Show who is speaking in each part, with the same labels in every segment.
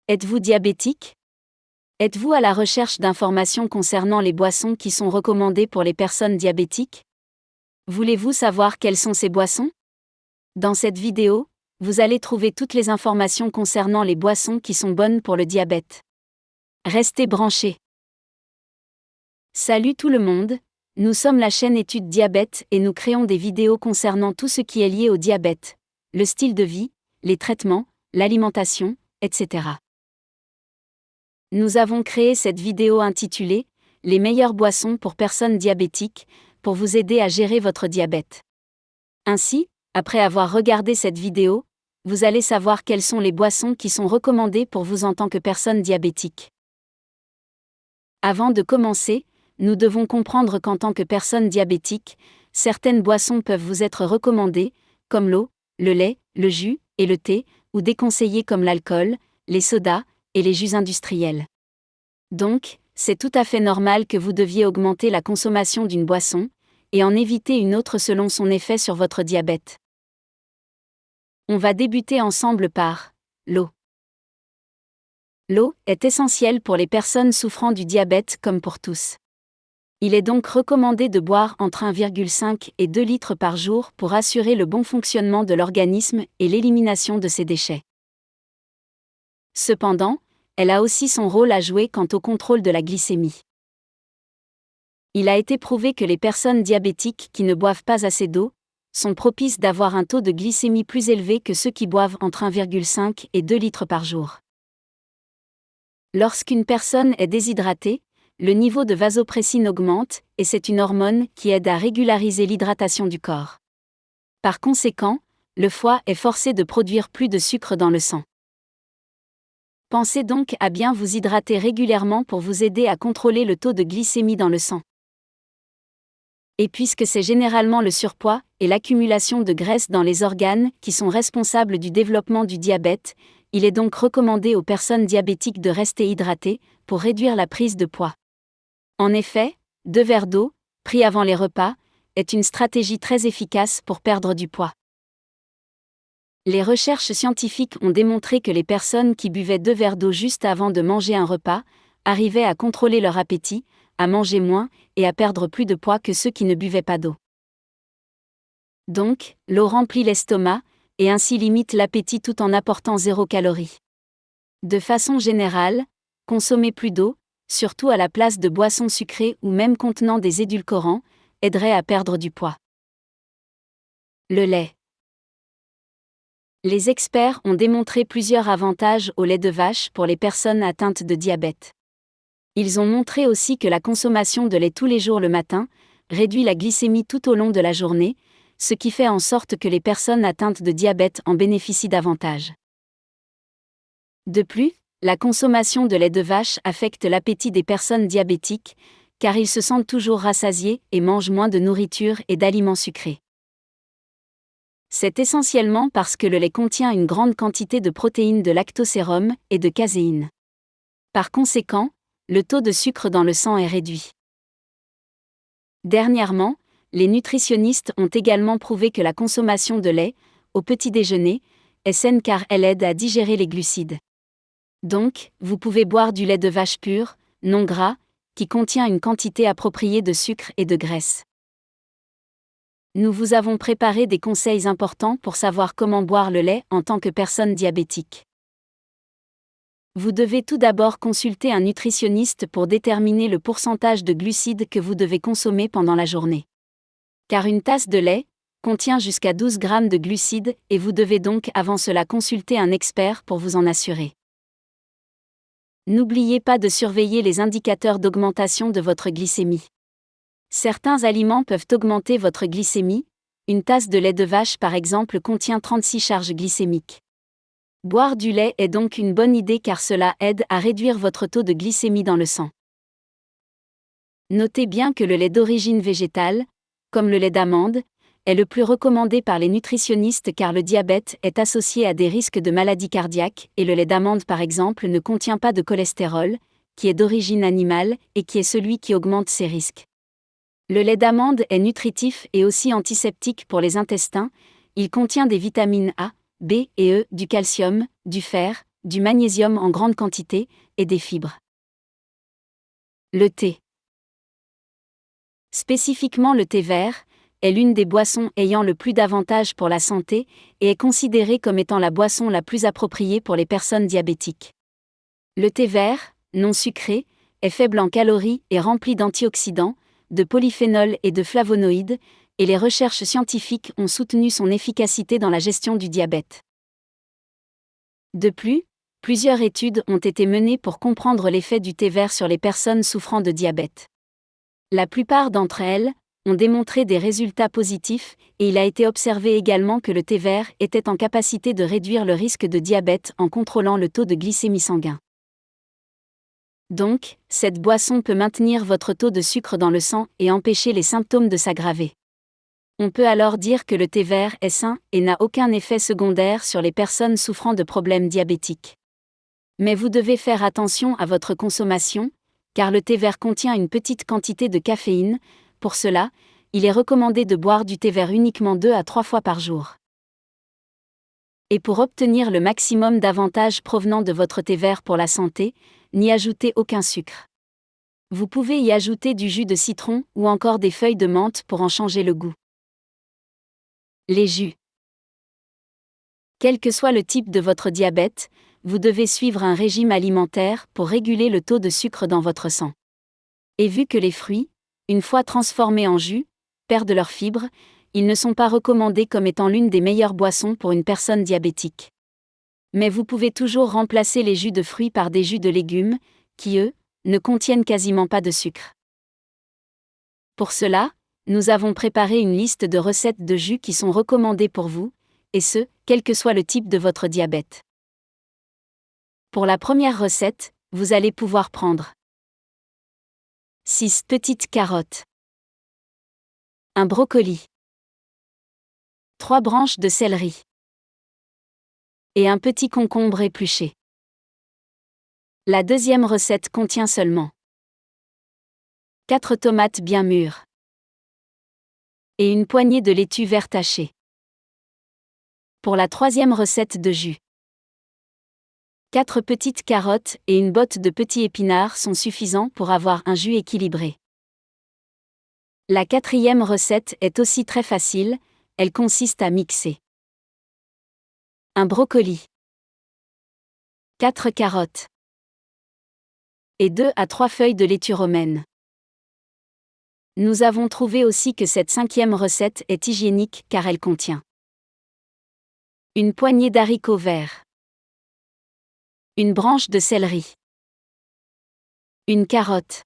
Speaker 1: Êtes-vous diabétique? Êtes-vous à la recherche d'informations concernant les boissons qui sont recommandées pour les personnes diabétiques? Voulez-vous savoir quelles sont ces boissons? Dans cette vidéo, vous allez trouver toutes les informations concernant les boissons qui sont bonnes pour le diabète. Restez branchés. Salut tout le monde, nous sommes la chaîne Études Diabète et nous créons des vidéos concernant tout ce qui est lié au diabète, le style de vie, les traitements, l'alimentation, etc. Nous avons créé cette vidéo intitulée « Les meilleures boissons pour personnes diabétiques » pour vous aider à gérer votre diabète. Ainsi, après avoir regardé cette vidéo, vous allez savoir quelles sont les boissons qui sont recommandées pour vous en tant que personne diabétique. Avant de commencer, nous devons comprendre qu'en tant que personne diabétique, certaines boissons peuvent vous être recommandées, comme l'eau, le lait, le jus et le thé, ou déconseillées comme l'alcool, les sodas et les jus industriels. Donc, c'est tout à fait normal que vous deviez augmenter la consommation d'une boisson, et en éviter une autre selon son effet sur votre diabète. On va débuter ensemble par l'eau. L'eau est essentielle pour les personnes souffrant du diabète comme pour tous. Il est donc recommandé de boire entre 1,5 et 2 litres par jour pour assurer le bon fonctionnement de l'organisme et l'élimination de ses déchets. Cependant, elle a aussi son rôle à jouer quant au contrôle de la glycémie. Il a été prouvé que les personnes diabétiques qui ne boivent pas assez d'eau sont propices d'avoir un taux de glycémie plus élevé que ceux qui boivent entre 1,5 et 2 litres par jour. Lorsqu'une personne est déshydratée, le niveau de vasopressine augmente et c'est une hormone qui aide à régulariser l'hydratation du corps. Par conséquent, le foie est forcé de produire plus de sucre dans le sang. Pensez donc à bien vous hydrater régulièrement pour vous aider à contrôler le taux de glycémie dans le sang. Et puisque c'est généralement le surpoids et l'accumulation de graisse dans les organes qui sont responsables du développement du diabète, il est donc recommandé aux personnes diabétiques de rester hydratées pour réduire la prise de poids. En effet, 2 verres d'eau, pris avant les repas, est une stratégie très efficace pour perdre du poids. Les recherches scientifiques ont démontré que les personnes qui buvaient 2 verres d'eau juste avant de manger un repas arrivaient à contrôler leur appétit, à manger moins et à perdre plus de poids que ceux qui ne buvaient pas d'eau. Donc, l'eau remplit l'estomac et ainsi limite l'appétit tout en apportant 0 calories. De façon générale, consommer plus d'eau, surtout à la place de boissons sucrées ou même contenant des édulcorants, aiderait à perdre du poids. Le lait. Les experts ont démontré plusieurs avantages au lait de vache pour les personnes atteintes de diabète. Ils ont montré aussi que la consommation de lait tous les jours le matin réduit la glycémie tout au long de la journée, ce qui fait en sorte que les personnes atteintes de diabète en bénéficient davantage. De plus, la consommation de lait de vache affecte l'appétit des personnes diabétiques, car ils se sentent toujours rassasiés et mangent moins de nourriture et d'aliments sucrés. C'est essentiellement parce que le lait contient une grande quantité de protéines de lactosérum et de caséine. Par conséquent, le taux de sucre dans le sang est réduit. Dernièrement, les nutritionnistes ont également prouvé que la consommation de lait, au petit déjeuner, est saine car elle aide à digérer les glucides. Donc, vous pouvez boire du lait de vache pur, non gras, qui contient une quantité appropriée de sucre et de graisse. Nous vous avons préparé des conseils importants pour savoir comment boire le lait en tant que personne diabétique. Vous devez tout d'abord consulter un nutritionniste pour déterminer le pourcentage de glucides que vous devez consommer pendant la journée. Car une tasse de lait contient jusqu'à 12 grammes de glucides et vous devez donc avant cela consulter un expert pour vous en assurer. N'oubliez pas de surveiller les indicateurs d'augmentation de votre glycémie. Certains aliments peuvent augmenter votre glycémie, une tasse de lait de vache par exemple contient 36 charges glycémiques. Boire du lait est donc une bonne idée car cela aide à réduire votre taux de glycémie dans le sang. Notez bien que le lait d'origine végétale, comme le lait d'amande, est le plus recommandé par les nutritionnistes car le diabète est associé à des risques de maladies cardiaques et le lait d'amande par exemple ne contient pas de cholestérol, qui est d'origine animale et qui est celui qui augmente ces risques. Le lait d'amande est nutritif et aussi antiseptique pour les intestins, il contient des vitamines A, B et E, du calcium, du fer, du magnésium en grande quantité, et des fibres. Le thé. Spécifiquement le thé vert, est l'une des boissons ayant le plus d'avantages pour la santé, et est considérée comme étant la boisson la plus appropriée pour les personnes diabétiques. Le thé vert, non sucré, est faible en calories et rempli d'antioxydants, de polyphénols et de flavonoïdes, et les recherches scientifiques ont soutenu son efficacité dans la gestion du diabète. De plus, plusieurs études ont été menées pour comprendre l'effet du thé vert sur les personnes souffrant de diabète. La plupart d'entre elles ont démontré des résultats positifs, et il a été observé également que le thé vert était en capacité de réduire le risque de diabète en contrôlant le taux de glycémie sanguin. Donc, cette boisson peut maintenir votre taux de sucre dans le sang et empêcher les symptômes de s'aggraver. On peut alors dire que le thé vert est sain et n'a aucun effet secondaire sur les personnes souffrant de problèmes diabétiques. Mais vous devez faire attention à votre consommation, car le thé vert contient une petite quantité de caféine. Pour cela, il est recommandé de boire du thé vert uniquement 2 à 3 fois par jour. Et pour obtenir le maximum d'avantages provenant de votre thé vert pour la santé, n'y ajoutez aucun sucre. Vous pouvez y ajouter du jus de citron ou encore des feuilles de menthe pour en changer le goût. Les jus. Quel que soit le type de votre diabète, vous devez suivre un régime alimentaire pour réguler le taux de sucre dans votre sang. Et vu que les fruits, une fois transformés en jus, perdent leurs fibres, ils ne sont pas recommandés comme étant l'une des meilleures boissons pour une personne diabétique. Mais vous pouvez toujours remplacer les jus de fruits par des jus de légumes, qui eux, ne contiennent quasiment pas de sucre. Pour cela, nous avons préparé une liste de recettes de jus qui sont recommandées pour vous, et ce, quel que soit le type de votre diabète. Pour la première recette, vous allez pouvoir prendre 6 petites carottes, un brocoli, 3 branches de céleri et un petit concombre épluché. La deuxième recette contient seulement 4 tomates bien mûres et une poignée de laitue vert taché. Pour la troisième recette de jus, 4 petites carottes et une botte de petits épinards sont suffisants pour avoir un jus équilibré. La quatrième recette est aussi très facile, elle consiste à mixer un brocoli, 4 carottes et 2 à 3 feuilles de laitue romaine. Nous avons trouvé aussi que cette cinquième recette est hygiénique car elle contient une poignée d'haricots verts, une branche de céleri, une carotte,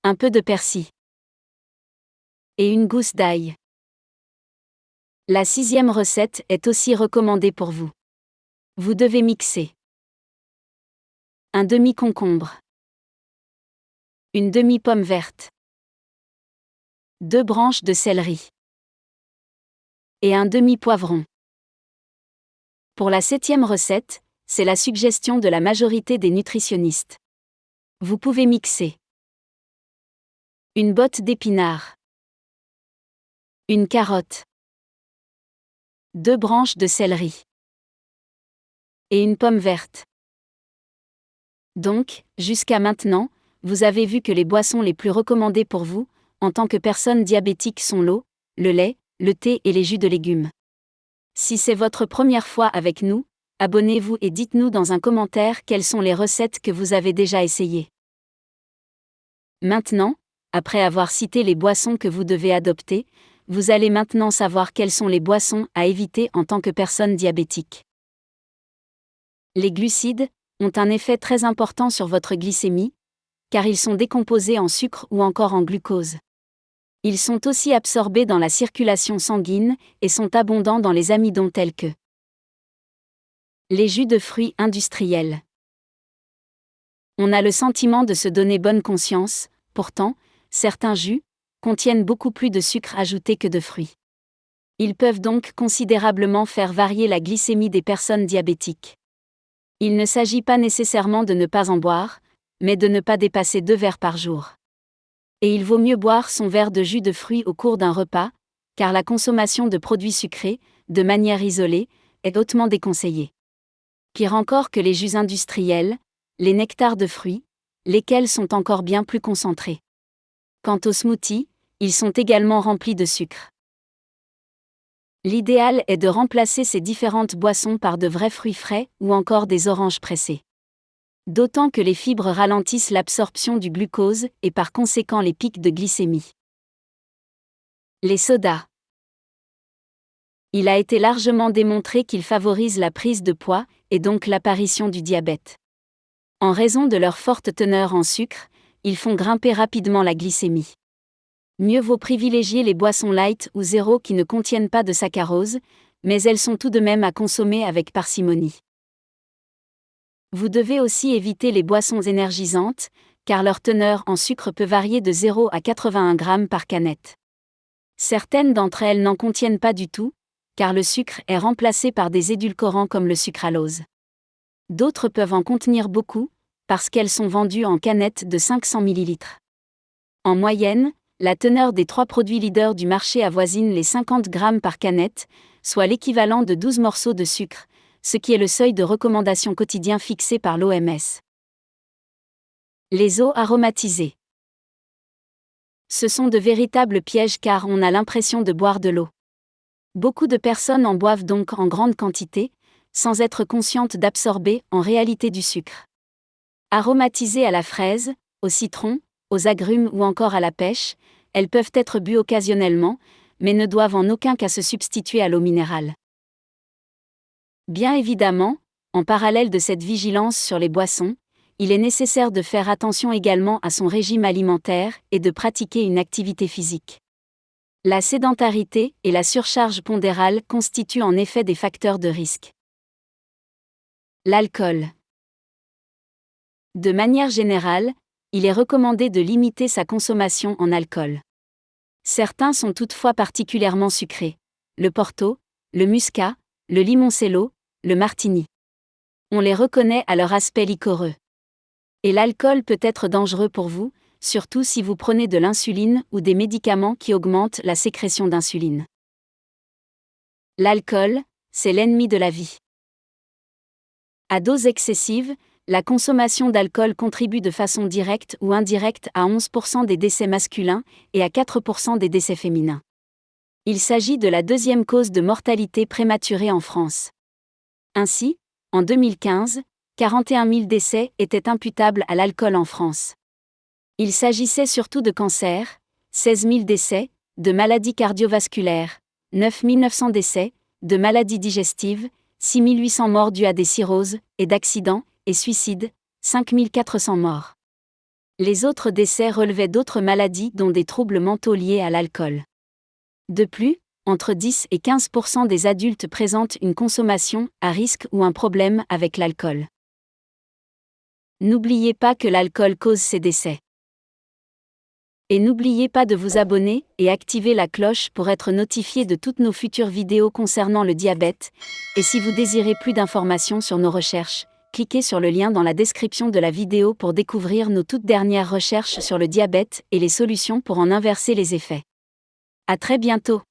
Speaker 1: un peu de persil et une gousse d'ail. La sixième recette est aussi recommandée pour vous. Vous devez mixer un demi-concombre, une demi-pomme verte, 2 branches de céleri et un demi-poivron. Pour la septième recette, c'est la suggestion de la majorité des nutritionnistes. Vous pouvez mixer une botte d'épinards, une carotte, 2 branches de céleri et une pomme verte. Donc, jusqu'à maintenant, vous avez vu que les boissons les plus recommandées pour vous, en tant que personne diabétique, sont l'eau, le lait, le thé et les jus de légumes. Si c'est votre première fois avec nous, abonnez-vous et dites-nous dans un commentaire quelles sont les recettes que vous avez déjà essayées. Maintenant, après avoir cité les boissons que vous devez adopter, vous allez maintenant savoir quelles sont les boissons à éviter en tant que personne diabétique. Les glucides ont un effet très important sur votre glycémie, car ils sont décomposés en sucre ou encore en glucose. Ils sont aussi absorbés dans la circulation sanguine et sont abondants dans les amidons tels que les jus de fruits industriels. On a le sentiment de se donner bonne conscience, pourtant, certains jus contiennent beaucoup plus de sucre ajouté que de fruits. Ils peuvent donc considérablement faire varier la glycémie des personnes diabétiques. Il ne s'agit pas nécessairement de ne pas en boire, mais de ne pas dépasser 2 verres par jour. Et il vaut mieux boire son verre de jus de fruits au cours d'un repas, car la consommation de produits sucrés, de manière isolée, est hautement déconseillée. Pire encore que les jus industriels, les nectars de fruits, lesquels sont encore bien plus concentrés. Quant aux smoothies, ils sont également remplis de sucre. L'idéal est de remplacer ces différentes boissons par de vrais fruits frais ou encore des oranges pressées. D'autant que les fibres ralentissent l'absorption du glucose et par conséquent les pics de glycémie. Les sodas. Il a été largement démontré qu'ils favorisent la prise de poids et donc l'apparition du diabète. En raison de leur forte teneur en sucre, ils font grimper rapidement la glycémie. Mieux vaut privilégier les boissons light ou zéro qui ne contiennent pas de saccharose, mais elles sont tout de même à consommer avec parcimonie. Vous devez aussi éviter les boissons énergisantes, car leur teneur en sucre peut varier de 0 à 81 grammes par canette. Certaines d'entre elles n'en contiennent pas du tout, car le sucre est remplacé par des édulcorants comme le sucralose. D'autres peuvent en contenir beaucoup, parce qu'elles sont vendues en canettes de 500 ml. En moyenne, la teneur des 3 produits leaders du marché avoisine les 50 grammes par canette, soit l'équivalent de 12 morceaux de sucre, ce qui est le seuil de recommandation quotidien fixé par l'OMS. Les eaux aromatisées. Ce sont de véritables pièges car on a l'impression de boire de l'eau. Beaucoup de personnes en boivent donc en grande quantité, sans être conscientes d'absorber en réalité du sucre. Aromatisées à la fraise, au citron, aux agrumes ou encore à la pêche, elles peuvent être bues occasionnellement, mais ne doivent en aucun cas se substituer à l'eau minérale. Bien évidemment, en parallèle de cette vigilance sur les boissons, il est nécessaire de faire attention également à son régime alimentaire et de pratiquer une activité physique. La sédentarité et la surcharge pondérale constituent en effet des facteurs de risque. L'alcool. De manière générale, il est recommandé de limiter sa consommation en alcool. Certains sont toutefois particulièrement sucrés. Le Porto, le Muscat, le Limoncello, le Martini. On les reconnaît à leur aspect liquoreux. Et l'alcool peut être dangereux pour vous, surtout si vous prenez de l'insuline ou des médicaments qui augmentent la sécrétion d'insuline. L'alcool, c'est l'ennemi de la vie. À dose excessive, la consommation d'alcool contribue de façon directe ou indirecte à 11% des décès masculins et à 4% des décès féminins. Il s'agit de la deuxième cause de mortalité prématurée en France. Ainsi, en 2015, 41 000 décès étaient imputables à l'alcool en France. Il s'agissait surtout de cancers, 16 000 décès, de maladies cardiovasculaires, 9 900 décès, de maladies digestives, 6 800 morts dues à des cirrhoses, et d'accidents, et suicides, 5 400 morts. Les autres décès relevaient d'autres maladies dont des troubles mentaux liés à l'alcool. De plus, entre 10 et 15% des adultes présentent une consommation à risque ou un problème avec l'alcool. N'oubliez pas que l'alcool cause ces décès. Et n'oubliez pas de vous abonner et activer la cloche pour être notifié de toutes nos futures vidéos concernant le diabète. Et si vous désirez plus d'informations sur nos recherches, cliquez sur le lien dans la description de la vidéo pour découvrir nos toutes dernières recherches sur le diabète et les solutions pour en inverser les effets. À très bientôt!